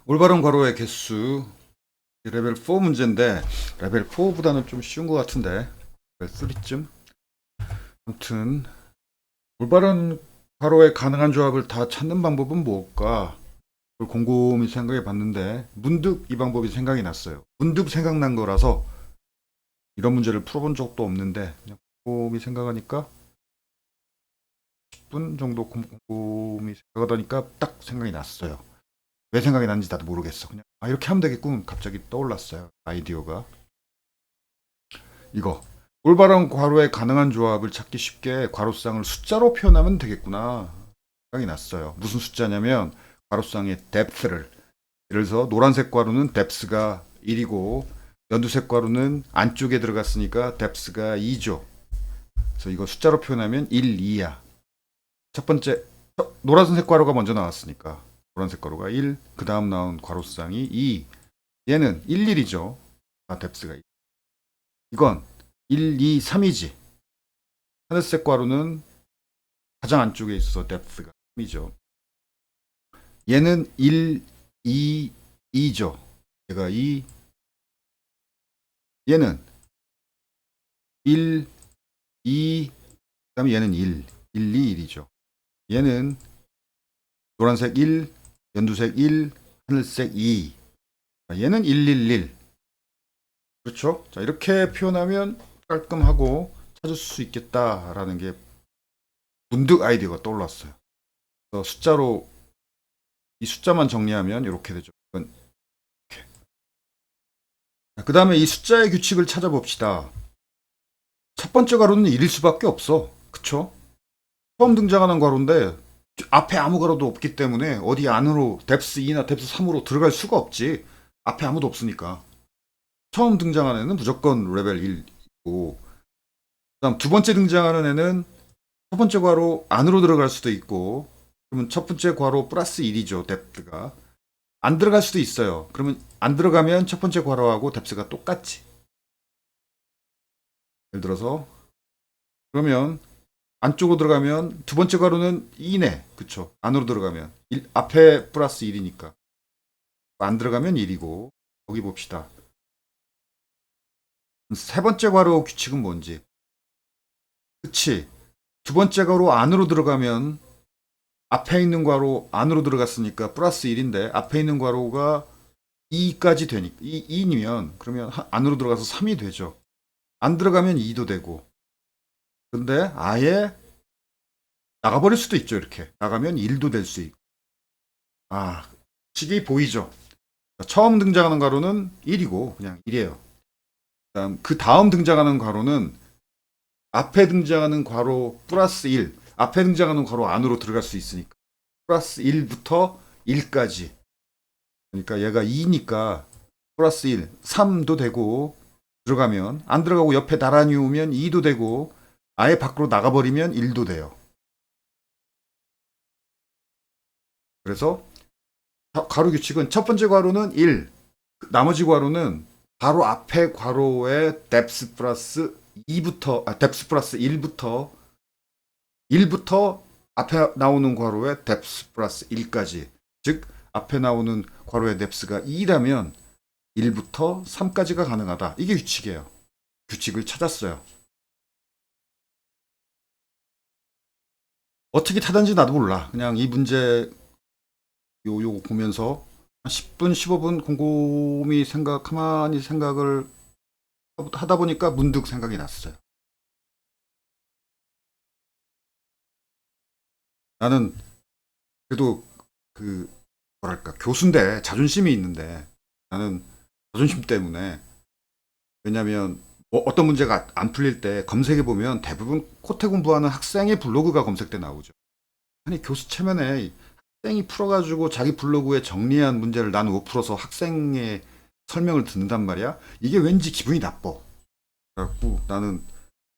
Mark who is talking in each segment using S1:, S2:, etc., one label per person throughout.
S1: 올바른 괄호의 개수 레벨 4 문제인데 레벨 4보다는 좀 쉬운 것 같은데 레벨 3쯤. 아무튼 올바른 괄호의 가능한 조합을 다 찾는 방법은 뭘까? 그걸 곰곰이 생각해 봤는데 문득 이 방법이 생각이 났어요. 문득 생각난 거라서 이런 문제를 풀어본 적도 없는데 그냥 곰곰이 생각하니까 10분 정도 곰곰이 생각하다니까 딱 생각이 났어요. 왜 생각이 났는지 나도 모르겠어. 그냥 이렇게 하면 되겠군. 갑자기 떠올랐어요. 아이디어가. 이거. 올바른 괄호의 가능한 조합을 찾기 쉽게 괄호쌍을 숫자로 표현하면 되겠구나. 생각이 났어요. 무슨 숫자냐면 괄호쌍의 depth를. 예를 들어서 노란색 괄호는 depth가 1이고 연두색 괄호는 안쪽에 들어갔으니까 depth가 2죠. 그래서 이거 숫자로 표현하면 1, 2야. 첫 번째 노란색 괄호가 먼저 나왔으니까 노란색 괄호가 1, 그 다음 나온 괄호쌍이 2. 얘는 1, 1이죠. depth가 2. 이건 1, 2, 3이지. 하늘색 괄호는 가장 안쪽에 있어서 depth가 3이죠. 얘는 1, 2, 2죠. 얘가 2. 얘는 1, 2, 그 다음에 얘는 1, 1, 2, 1이죠. 얘는 노란색 1, 연두색 1, 하늘색 2. 얘는 1, 1, 1. 그렇죠? 자, 이렇게 표현하면 깔끔하고 찾을 수 있겠다라는 게 문득 아이디어가 떠올랐어요. 그래서 숫자로 이 숫자만 정리하면 이렇게 되죠. 이렇게. 그 다음에 이 숫자의 규칙을 찾아봅시다. 첫 번째 가로는 1일 수밖에 없어. 그쵸? 처음 등장하는 가로인데 앞에 아무 가로도 없기 때문에 어디 안으로 뎁스 2나 뎁스 3으로 들어갈 수가 없지. 앞에 아무도 없으니까. 처음 등장하는 애는 무조건 레벨 1이고 그다음 두 번째 등장하는 애는 첫 번째 괄호 안으로 들어갈 수도 있고 그러면 첫 번째 괄호 플러스 1이죠. 뎁스가. 안 들어갈 수도 있어요. 그러면 안 들어가면 첫 번째 괄호하고 뎁스가 똑같지. 예를 들어서 그러면 안쪽으로 들어가면 두 번째 괄호는 2네. 그쵸? 안으로 들어가면 앞에 플러스 1이니까 안 들어가면 1이고 여기 봅시다. 세 번째 괄호 규칙은 뭔지. 그치? 두 번째 괄호 안으로 들어가면 앞에 있는 괄호 안으로 들어갔으니까 플러스 1인데 앞에 있는 괄호가 2까지 되니까 2이면 그러면 안으로 들어가서 3이 되죠. 안 들어가면 2도 되고 근데 아예 나가버릴 수도 있죠. 이렇게 나가면 1도 될 수 있고 식이 보이죠. 처음 등장하는 괄호는 1이고 그냥 1이에요. 그 다음 등장하는 괄호는 앞에 등장하는 괄호 플러스 1, 앞에 등장하는 괄호 안으로 들어갈 수 있으니까 플러스 1부터 1까지. 그러니까 얘가 2니까 플러스 1, 3도 되고 들어가면 안 들어가고 옆에 나란히 오면 2도 되고 아예 밖으로 나가버리면 1도 돼요. 그래서 괄호 규칙은 첫 번째 괄호는 1, 나머지 괄호는 바로 앞에 괄호의 depth 플러스 2부터 depth 플러스 1부터 앞에 나오는 괄호의 depth 플러스 1까지. 즉 앞에 나오는 괄호의 depth가 2라면 1부터 3까지가 가능하다. 이게 규칙이에요. 규칙을 찾았어요. 어떻게 찾았는지 나도 몰라. 그냥 이 문제 요거 보면서 10분, 15분 곰곰이 가만히 생각을 하다 보니까 문득 생각이 났어요. 나는 그래도 그 뭐랄까 교수인데 자존심이 있는데 나는 자존심 때문에 왜냐하면 뭐 어떤 문제가 안 풀릴 때 검색해 보면 대부분 코테 공부하는 학생의 블로그가 검색돼 나오죠. 아니 교수 체면에 학생이 풀어가지고 자기 블로그에 정리한 문제를 나는 못 풀어서 학생의 설명을 듣는단 말이야. 이게 왠지 기분이 나빠. 그래갖고 나는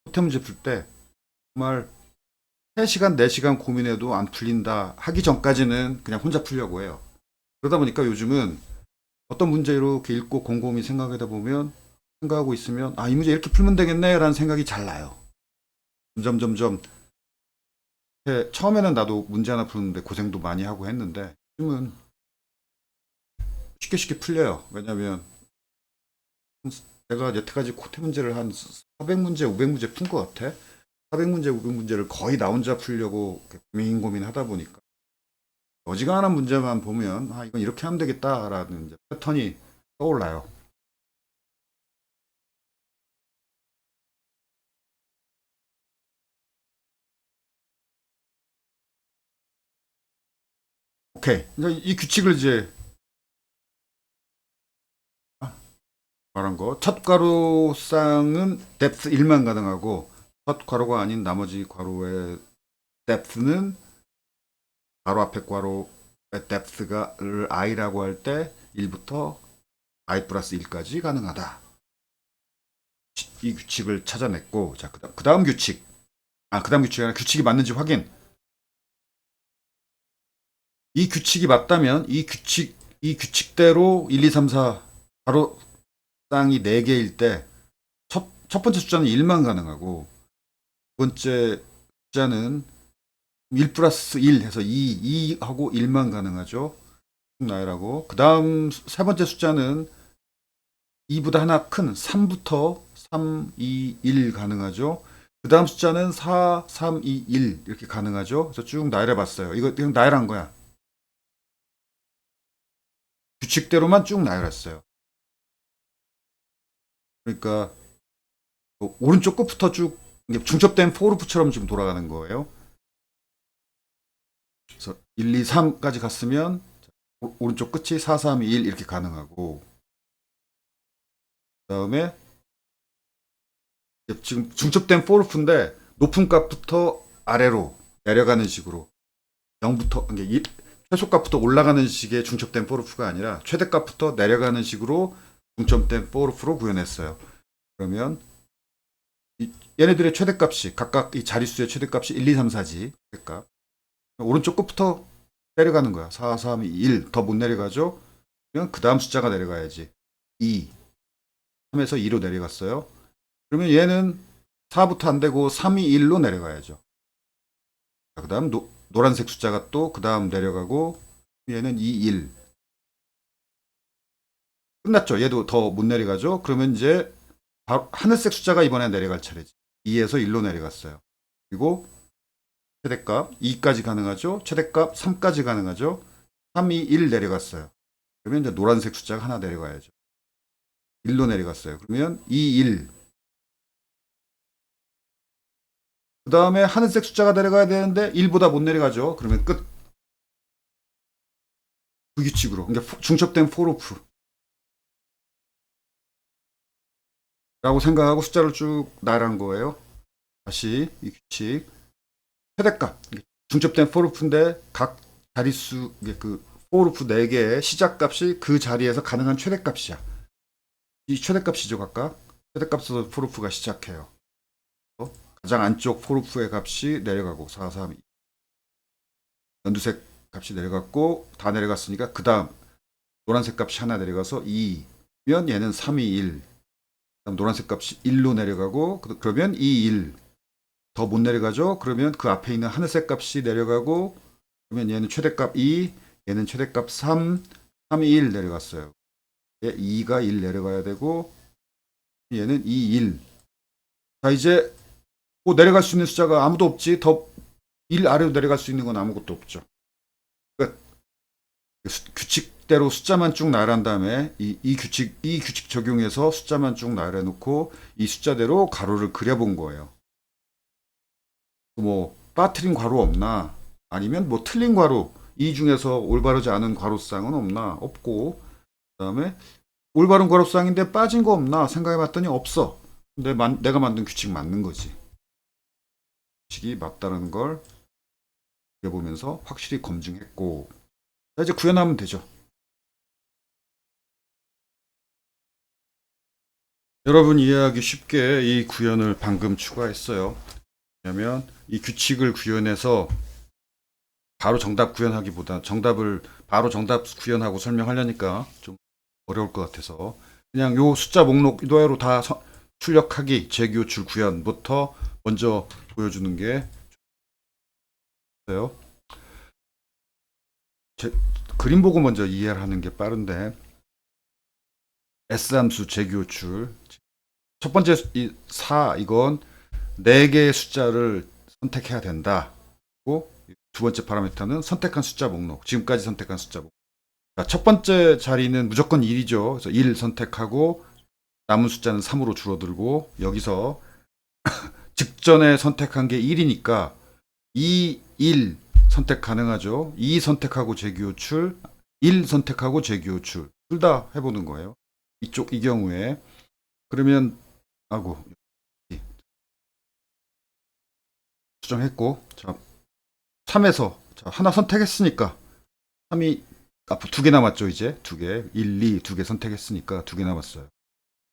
S1: 코테 문제 풀 때 정말 3시간, 4시간 고민해도 안 풀린다 하기 전까지는 그냥 혼자 풀려고 해요. 그러다 보니까 요즘은 어떤 문제 이렇게 읽고 곰곰이 생각하다 보면 생각하고 있으면 이 문제 이렇게 풀면 되겠네 라는 생각이 잘 나요. 점점 처음에는 나도 문제 하나 푸는데 고생도 많이 하고 했는데 요즘은 쉽게 풀려요. 왜냐면 내가 여태까지 코테 문제를 한 400문제, 500문제 푼 것 같아. 400문제, 500문제를 거의 나 혼자 풀려고 고민하다 보니까 어지간한 문제만 보면 아 이건 이렇게 하면 되겠다라는 이제 패턴이 떠올라요. 오케이. 이 규칙을 이제 말한 거. 첫 괄호쌍은 depth 1만 가능하고 첫 괄호가 아닌 나머지 괄호의 depth는 괄호 앞에 괄호의 depth를 i라고 할 때 1부터 i 플러스 1까지 가능하다. 이 규칙을 찾아냈고 자 그다음 규칙. 그다음 규칙이 아니라 규칙이 맞는지 확인. 이 규칙이 맞다면 이 규칙대로 1, 2, 3, 4 바로 쌍이 4개일 때 첫 번째 숫자는 1만 가능하고 두 번째 숫자는 1 플러스 1 해서 2하고 1만 가능하죠. 나열하고 그 다음 세 번째 숫자는 2보다 하나 큰 3부터 3, 2, 1 가능하죠. 그 다음 숫자는 4, 3, 2, 1 이렇게 가능하죠. 그래서 쭉 나열해 봤어요. 이거 그냥 나열한 거야. 규칙대로만 쭉 나열했어요. 그러니까 오른쪽 끝부터 쭉 중첩된 포루프처럼 지금 돌아가는 거예요. 그래서 1, 2, 3까지 갔으면 오른쪽 끝이 4, 3, 2, 1 이렇게 가능하고 그 다음에 지금 중첩된 포루프인데 높은 값부터 아래로 내려가는 식으로 0부터 최소값부터 올라가는 식의 중첩된 포루프가 아니라 최대값부터 내려가는 식으로 중첩된 포루프로 구현했어요. 그러면 얘네들의 최대값이 각각 이 자릿수의 최대값이 1, 2, 3, 4지. 최대값. 오른쪽 끝부터 내려가는 거야. 4, 3, 2, 1. 더 못 내려가죠? 그러면 그 다음 숫자가 내려가야지. 2. 3에서 2로 내려갔어요. 그러면 얘는 4부터 안 되고 3, 2, 1로 내려가야죠. 그 다음 노란색 숫자가 또 그 다음 내려가고 얘는 2, 1. 끝났죠. 얘도 더 못 내려가죠. 그러면 이제 하늘색 숫자가 이번에 내려갈 차례지. 2에서 1로 내려갔어요. 그리고 최대값 2까지 가능하죠. 최대값 3까지 가능하죠. 3, 2, 1 내려갔어요. 그러면 이제 노란색 숫자가 하나 내려가야죠. 1로 내려갔어요. 그러면 2, 1. 그 다음에 하늘색 숫자가 내려가야 되는데 1보다 못 내려가죠. 그러면 끝. 그 규칙으로. 그러니까 중첩된 포로프. 라고 생각하고 숫자를 쭉 나열한 거예요. 다시 이 규칙. 최대값. 중첩된 포르프인데 각 자릿수, 그 포르프 4개의 시작값이 그 자리에서 가능한 최대값이야. 이 최대값이죠, 각각. 최대값에서 포르프가 시작해요. 가장 안쪽 포르프의 값이 내려가고 4, 3, 2. 연두색 값이 내려갔고 다 내려갔으니까 그 다음 노란색 값이 하나 내려가서 2면 얘는 3, 2, 1. 그다음 노란색 값이 1로 내려가고 그러면 2, 1. 더 못 내려가죠. 그러면 그 앞에 있는 하늘색 값이 내려가고 그러면 얘는 최대값 2, 얘는 최대값 3, 3, 2, 1 내려갔어요. 얘 2가 1 내려가야 되고 얘는 2, 1. 자 이제 뭐 내려갈 수 있는 숫자가 아무도 없지. 더 1 아래로 내려갈 수 있는 건 아무것도 없죠. 그러니까 규칙대로 숫자만 쭉 나열한 다음에 이 규칙 적용해서 숫자만 쭉 나열해 놓고 이 숫자대로 가로를 그려본 거예요. 뭐 빠트린 괄호 없나? 아니면 뭐 틀린 괄호 이 중에서 올바르지 않은 괄호쌍은 없나? 없고 그다음에 올바른 괄호쌍인데 빠진 거 없나? 생각해봤더니 없어. 근데 내가 만든 규칙 맞는 거지. 규칙이 맞다는 걸 보면서 확실히 검증했고 자, 이제 구현하면 되죠. 여러분 이해하기 쉽게 이 구현을 방금 추가했어요. 왜냐하면 이 규칙을 구현해서 바로 정답 구현하기보다 정답을 바로 정답 구현하고 설명하려니까 좀 어려울 것 같아서 그냥 요 숫자 목록 이대로 다 출력하기 재교출 구현부터 먼저 보여주는 게 좋아요. 그림 보고 먼저 이해를 하는 게 빠른데 S함수 재규호출. 첫 번째 4 이건 4개의 숫자를 선택해야 된다. 그리고 두 번째 파라미터는 선택한 숫자 목록. 지금까지 선택한 숫자 목록. 첫 번째 자리는 무조건 1이죠. 그래서 1 선택하고 남은 숫자는 3으로 줄어들고 여기서 직전에 선택한 게 1이니까 2, 1 선택 가능하죠. 2 선택하고 재규호출, 1 선택하고 재규호출 둘 다 해보는 거예요. 이 경우에 그러면 하고 수정했고 자 3에서 자, 하나 선택했으니까 3이 앞으로 2개 남았죠. 이제 2개 1, 2 2개 선택했으니까 2개 남았어요.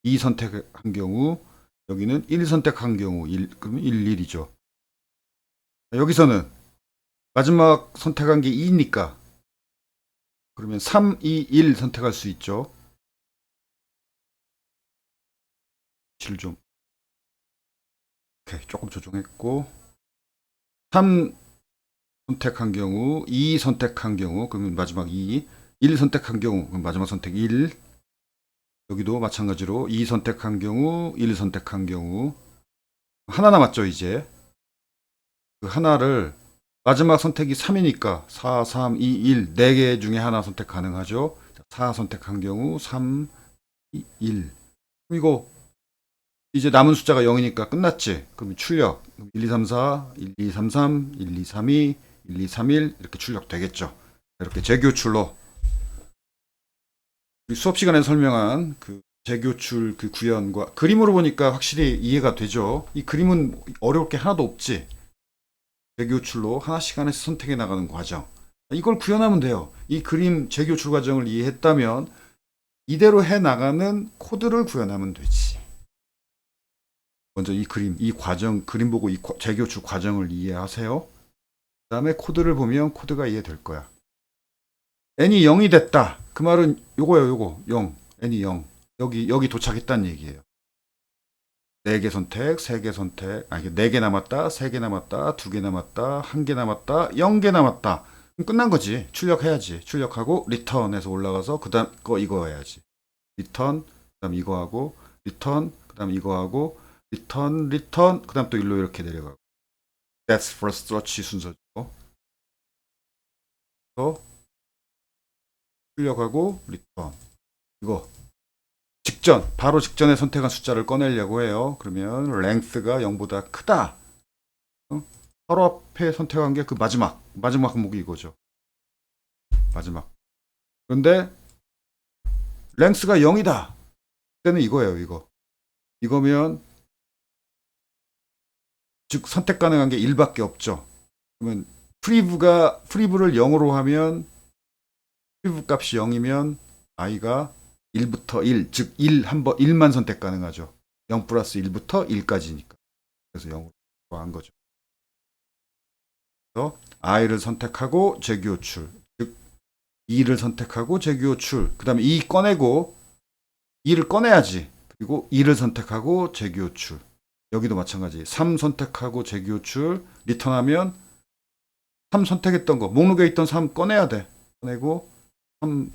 S1: 2 선택한 경우 여기는 1 선택한 경우 1 그러면 1, 1이죠. 여기서는 마지막 선택한 게 2니까 그러면 3, 2, 1 선택할 수 있죠. 질 좀 오케이, 조금 조정했고 3 선택한 경우 2 선택한 경우 그러면 마지막 2 1 선택한 경우 그럼 마지막 선택 1 여기도 마찬가지로 2 선택한 경우 1 선택한 경우 하나 남았죠. 이제 그 하나를 마지막 선택이 3이니까 4, 3, 2, 1 4개 중에 하나 선택 가능하죠. 4 선택한 경우 3, 2, 1 이거 이제 남은 숫자가 0이니까 끝났지. 그럼 출력 1, 2, 3, 4, 1, 2, 3, 3, 1, 2, 3, 2, 1, 2, 3, 1 이렇게 출력 되겠죠. 이렇게 재교출로 수업 시간에 설명한 그 재교출 그 구현과 그림으로 보니까 확실히 이해가 되죠. 이 그림은 어려울 게 하나도 없지. 재교출로 하나씩 하나씩 선택해 나가는 과정. 이걸 구현하면 돼요. 이 그림 재교출 과정을 이해했다면 이대로 해 나가는 코드를 구현하면 되지. 먼저 이 그림, 이 과정, 그림 보고 이 재교출 과정을 이해하세요. 그 다음에 코드를 보면 코드가 이해될 거야. n이 0이 됐다. 그 말은 요거예요, 요거. 0. n이 0. 여기 도착했다는 얘기예요. 4개 선택, 3개 선택, 아니 4개 남았다, 3개 남았다, 2개 남았다, 1개 남았다, 0개 남았다. 그럼 끝난 거지. 출력해야지. 출력하고 리턴에서 올라가서 그 다음 거 이거 해야지. 리턴, 그 다음 이거 하고, 리턴, 그 다음 이거 하고, 리턴, 그 다음 또 일로 이렇게 내려가고. That's first search 순서죠. 그래서 출력하고 리턴. 이거 바로 직전에 선택한 숫자를 꺼내려고 해요. 그러면 length가 0보다 크다. 바로 앞에 선택한 게 그 마지막 항목이 이거죠. 마지막. 그런데 length가 0이다. 그때는 이거예요. 이거면 즉 선택 가능한 게 1밖에 없죠. 그러면 프리브를 0으로 하면 프리브 값이 0이면 i가 1부터 1, 즉 1만 선택 가능하죠. 0 플러스 1부터 1까지니까. 그래서 0으로 한 거죠. 그래서 i를 선택하고 재규호출, 즉 2를 선택하고 재규호출, 그 다음에 2 꺼내고 2를 꺼내야지. 그리고 2를 선택하고 재규호출. 여기도 마찬가지. 3 선택하고 재규호출, 리턴하면 3 선택했던 거, 목록에 있던 3 꺼내야 돼. 꺼내고 3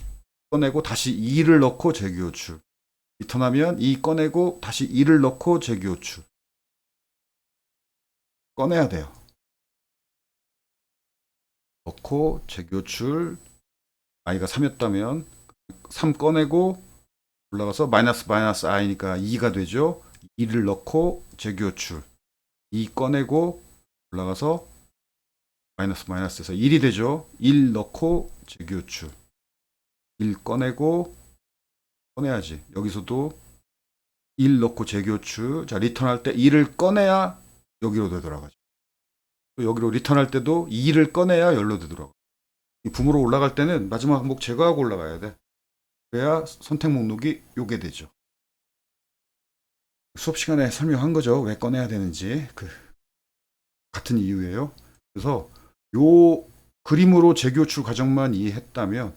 S1: 꺼내고 다시 2를 넣고 재규호출. 리턴하면 2 꺼내고 다시 2를 넣고 재규호출. 꺼내야 돼요. 넣고 재규호출. i가 3였다면 3 꺼내고 올라가서 마이너스 i니까 2가 되죠. 2를 넣고 재규호출. 2 꺼내고 올라가서 마이너스에서 1이 되죠. 1 넣고 재규호출. 1 꺼내야지. 여기서도 1 넣고 재교출. 자, 리턴할 때 2를 꺼내야 여기로 되돌아가죠. 또 여기로 리턴할 때도 2를 꺼내야 여기로 되돌아가죠. 붐으로 올라갈 때는 마지막 항목 제거하고 올라가야 돼. 그래야 선택 목록이 요게 되죠. 수업 시간에 설명한 거죠. 왜 꺼내야 되는지. 같은 이유예요. 그래서 요 그림으로 재교출 과정만 이해했다면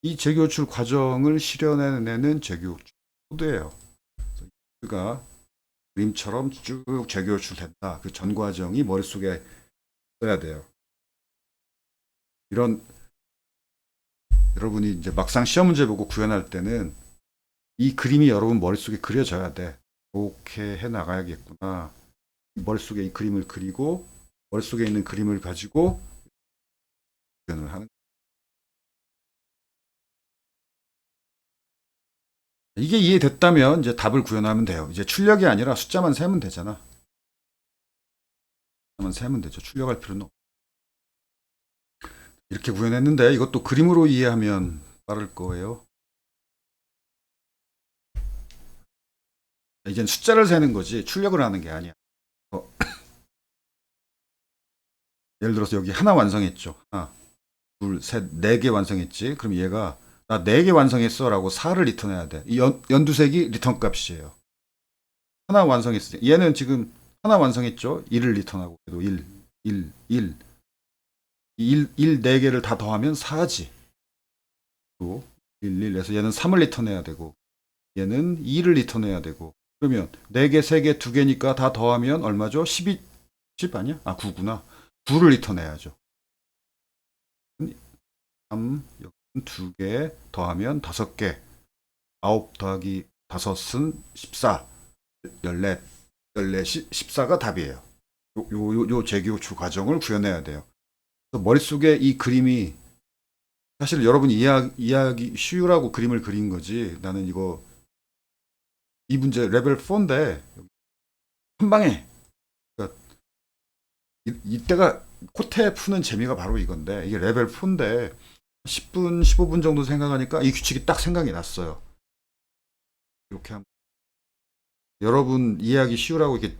S1: 이 재교출 과정을 실현해내는 재교출 코드예요. 그가 그림처럼 쭉 재교출된다. 그 전 과정이 머릿속에 써야 돼요. 이런 여러분이 이제 막상 시험 문제 보고 구현할 때는 이 그림이 여러분 머릿속에 그려져야 돼. 이렇게 해 나가야겠구나. 머릿속에 이 그림을 그리고 머릿속에 있는 그림을 가지고 표현을 하는. 이게 이해됐다면 이제 답을 구현하면 돼요. 이제 출력이 아니라 숫자만 세면 되잖아. 숫자만 세면 되죠. 출력할 필요는 없고. 이렇게 구현했는데 이것도 그림으로 이해하면 빠를 거예요. 이젠 숫자를 세는 거지 출력을 하는 게 아니야. 예를 들어서 여기 하나 완성했죠. 하나, 둘, 셋, 네 개 완성했지. 그럼 얘가 나 네 개 완성했어 라고 4를 리턴해야 돼. 이 연두색이 리턴 값이에요. 하나 완성했어요. 얘는 지금 하나 완성했죠. 1을 리턴하고 그래도 1, 1, 1, 1, 4개를 다 더하면 4지. 또 1, 1, 에서 얘는 3을 리턴해야 되고 얘는 2를 리턴해야 되고 그러면 4개, 3개, 2개니까 다 더하면 얼마죠? 12, 10 아니야? 아 9구나. 9를 리턴해야죠. 3, 2개 더하면 5개. 9 더하기 5은 14. 14, 14, 14가 답이에요. 요 재교출 과정을 구현해야 돼요. 그래서 머릿속에 이 그림이 사실 여러분이 이해하기 쉬우라고 그림을 그린 거지. 나는 이 문제 레벨 4인데 한 방에 그러니까 이때가 코테 푸는 재미가 바로 이건데 이게 레벨 4인데 10분, 15분 정도 생각하니까 이 규칙이 딱 생각이 났어요. 이렇게 하면 여러분 이해하기 쉬우라고 이렇게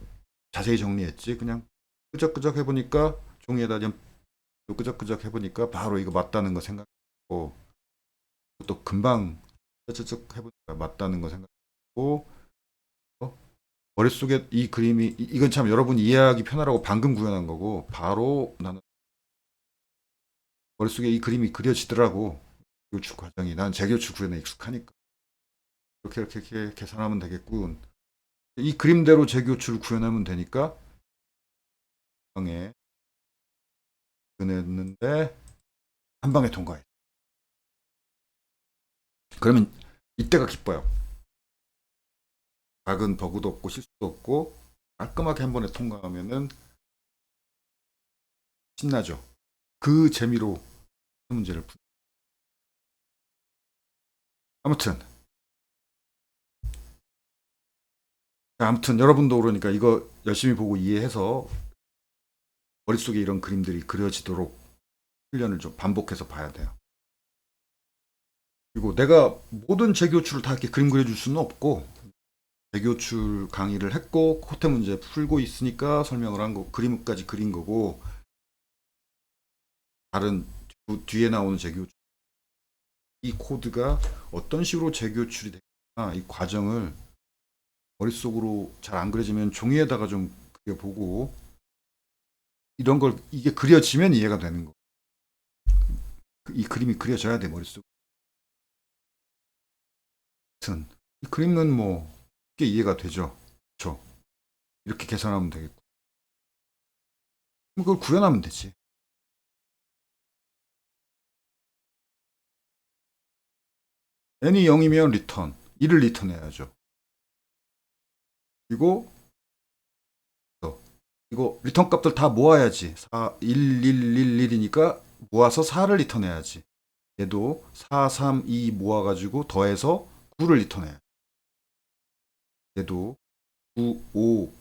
S1: 자세히 정리했지. 그냥 끄적끄적 해보니까 종이에다 좀 끄적끄적 해보니까 바로 이거 맞다는 거 생각하고 또 금방 끄적끄적 해보니까 맞다는 거 생각하고 머릿속에 이 그림이 이건 참 여러분 이해하기 편하라고 방금 구현한 거고 바로 나는 머릿속에 이 그림이 그려지더라고. 교출 과정이 난 재교출 구현에 익숙하니까 이렇게 계산하면 되겠군. 이 그림대로 재교출 구현하면 되니까 방에 구현했는데 한 방에 통과해. 그러면 이때가 기뻐요. 작은 버그도 없고 실수도 없고 깔끔하게 한 번에 통과하면은 신나죠. 그 재미로 문제를 푸. 아무튼 여러분도 그러니까 이거 열심히 보고 이해해서 머릿속에 이런 그림들이 그려지도록 훈련을 좀 반복해서 봐야 돼요. 그리고 내가 모든 재교출을 다 이렇게 그림 그려줄 수는 없고 재교출 강의를 했고 코테 문제 풀고 있으니까 설명을 한 거, 그림까지 그린 거고 다른 뒤에 나오는 재교출 이 코드가 어떤 식으로 재교출이 되나 이 과정을 머릿속으로 잘 안 그려지면 종이에다가 좀 그려보고 이런 걸 이게 그려지면 이해가 되는 거. 이 그림이 그려져야 돼 머릿속. 하여튼 이 그림은 뭐 쉽게 이해가 되죠. 그렇죠? 이렇게 계산하면 되겠고. 그걸 구현하면 되지. n이 0이면 리턴 1을 리턴해야죠. 그리고 이거 리턴 값들 다 모아야지. 4, 1, 1, 1, 1이니까 모아서 4를 리턴해야지. 얘도 4, 3, 2 모아가지고 더해서 9를 리턴해야지. 얘도 9, 5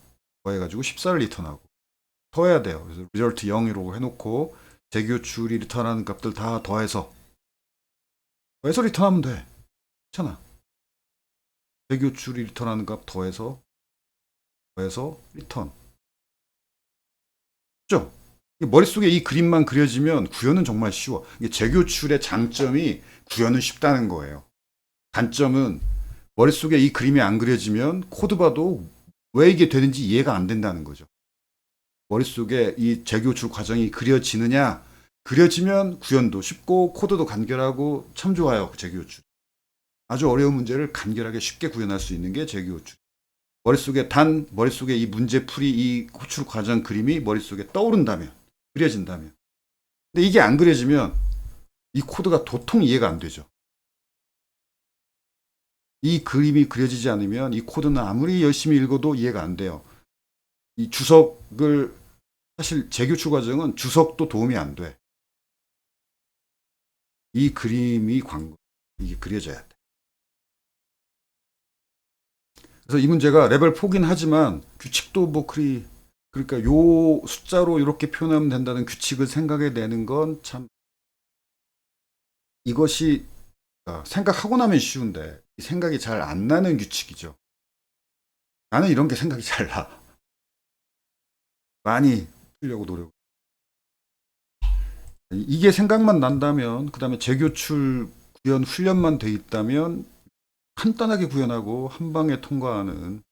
S1: 더해가지고 14를 리턴하고 더해야 돼요. 그래서 리절트 0이라고 해놓고 재교출이 리턴하는 값들 다 더해서 리턴하면 돼. 괜찮아. 재교출이 리턴하는 값 더해서 리턴. 그죠? 머릿속에 이 그림만 그려지면 구현은 정말 쉬워. 이게 재교출의 장점이 구현은 쉽다는 거예요. 단점은 머릿속에 이 그림이 안 그려지면 코드 봐도 왜 이게 되는지 이해가 안 된다는 거죠. 머릿속에 이 재교출 과정이 그려지느냐? 그려지면 구현도 쉽고 코드도 간결하고 참 좋아요. 재교출. 아주 어려운 문제를 간결하게 쉽게 구현할 수 있는 게 재교출. 머릿속에 이 문제풀이 이 호출 과정 그림이 머릿속에 떠오른다면 그려진다면 근데 이게 안 그려지면 이 코드가 도통 이해가 안 되죠. 이 그림이 그려지지 않으면 이 코드는 아무리 열심히 읽어도 이해가 안 돼요. 이 주석을 사실 재교출 과정은 주석도 도움이 안 돼. 이 그림이 이게 그려져야 돼. 그래서 이 문제가 레벨 4긴 하지만 규칙도 뭐 그러니까 요 숫자로 이렇게 표현하면 된다는 규칙을 생각해 내는 건 참 이것이 생각하고 나면 쉬운데 생각이 잘 안 나는 규칙이죠. 나는 이런 게 생각이 잘 나. 많이 풀려고 노력. 이게 생각만 난다면 그다음에 재교출 구현 훈련만 돼 있다면 간단하게 구현하고 한 방에 통과하는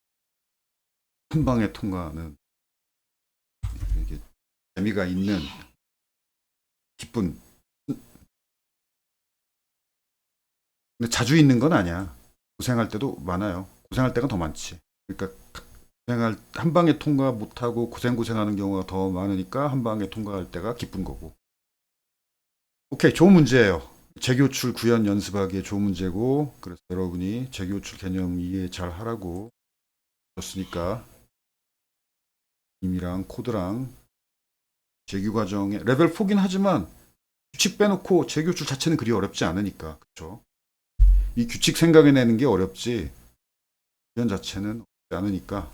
S1: 이게 재미가 있는 기쁜. 근데 자주 있는 건 아니야. 고생할 때도 많아요. 고생할 때가 더 많지. 그러니까 한 방에 통과 못하고 고생하는 경우가 더 많으니까 한 방에 통과할 때가 기쁜 거고. 오케이, 좋은 문제예요. 재교출 구현 연습하기에 좋은 문제고, 그래서 여러분이 재교출 개념 이해 잘 하라고 줬으니까 임이랑 코드랑 재규 과정에 레벨 4긴 하지만 규칙 빼놓고 재교출 자체는 그리 어렵지 않으니까, 그렇죠? 이 규칙 생각해내는 게 어렵지 구현 자체는 어렵지 않으니까